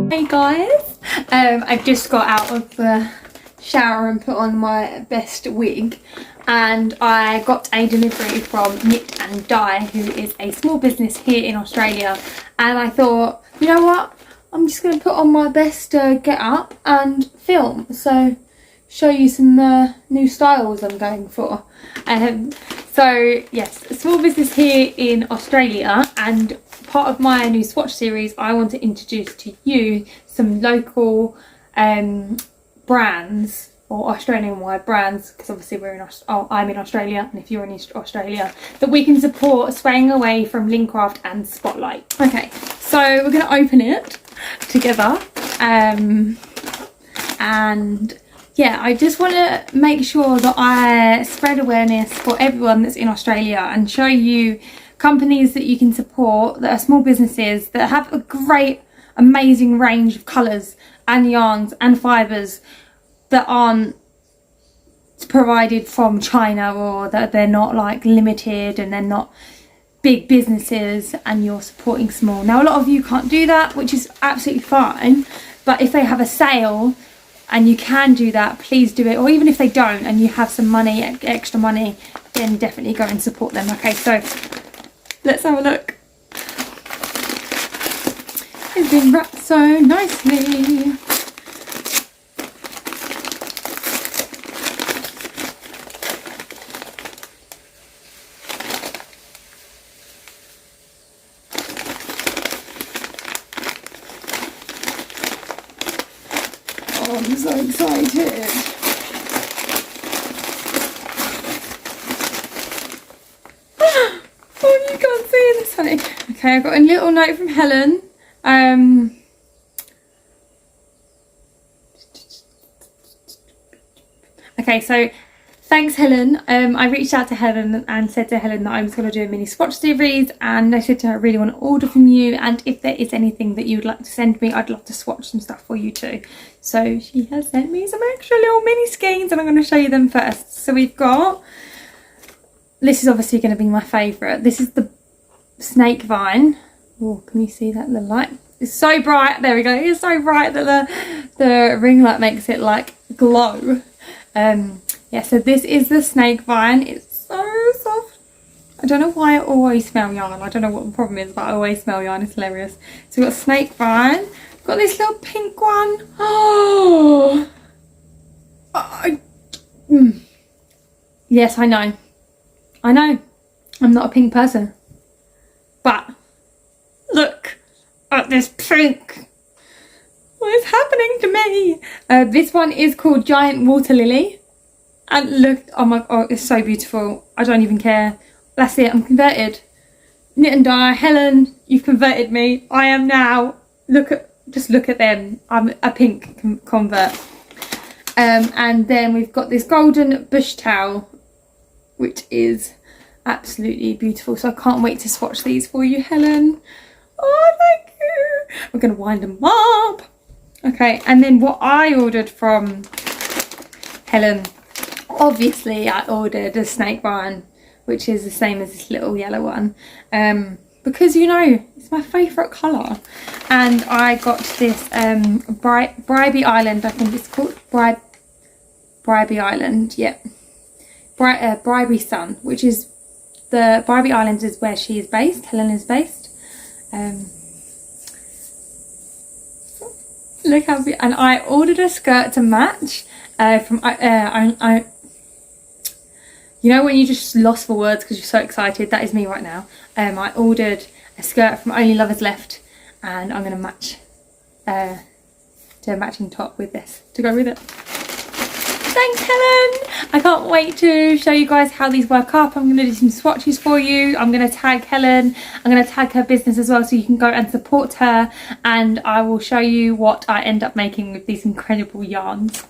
Hey guys, I've just got out of the shower and put on my best wig, and I got a delivery from Knitordye, who is a small business here in Australia, and I thought, you know what, I'm just going to put on my best get up and film, so show you some new styles I'm going for. So yes, a small business here in Australia, and part of my new swatch series I want to introduce to you some local brands, or Australian wide brands, because obviously I'm in Australia, and if you're in Australia, that we can support, swaying away from Lincraft and Spotlight. Okay, so we're going to open it together, and yeah, I just want to make sure that I spread awareness for everyone that's in Australia and show you companies that you can support that are small businesses that have a great, amazing range of colours and yarns and fibres that aren't provided from China, or that they're not like limited and they're not big businesses, and you're supporting small. Now, a lot of you can't do that, which is absolutely fine, but if they have a sale and you can do that, please do it. Or even if they don't and you have some money, extra money, then definitely go and support them. Okay, so let's have a look. It's been wrapped so nicely. Oh, I'm so excited. Oh, you can't see this, honey. Okay, I got a little note from Helen. Okay, so thanks, Helen. I reached out to Helen and said to Helen that I was going to do a mini swatch series, and I said to her, I really want to order from you, and if there is anything that you would like to send me, I'd love to swatch some stuff for you too. So she has sent me some extra little mini skeins, and I'm going to show you them first. So we've got, this is obviously going to be my favourite. This is the snake vine. Oh, can you see that? The light is so bright. There we go. It's so bright that the ring light makes it like glow. Yeah, so this is the snake vine. It's so soft. I don't know why I always smell yarn. I don't know what the problem is, but I always smell yarn. It's hilarious. So we've got snake vine. We've got this little pink one. Oh, yes, I know. I know. I'm not a pink person. But look at this pink. What is happening to me? This one is called Giant Water Lily. And look, oh my god, it's so beautiful. I don't even care. That's it, I'm converted. Knitordye, Helen, you've converted me. I am now, just look at them. I'm a pink convert. And then we've got this golden bush towel, which is absolutely beautiful. So I can't wait to swatch these for you, Helen. Oh, thank you. We're going to wind them up. Okay, and then what I ordered from Helen, obviously I ordered a snake vine, which is the same as this little yellow one, because, you know, it's my favourite colour. And I got this Bribie Island, I think it's called, Bribie Island, yeah, Bribie Sun, which is, the Bribie Island is where she is based, Helen is based. Look how beautiful. And I ordered a skirt to match from you know when you just lost for words because you're so excited? That is me right now. I ordered a skirt from Only Lovers Left, and I'm going to match do a matching top with this to go with it. Thanks, Helen. I can't wait to show you guys how these work up. I'm going to do some swatches for you. I'm going to tag Helen. I'm going to tag her business as well, so you can go and support her, and I will show you what I end up making with these incredible yarns.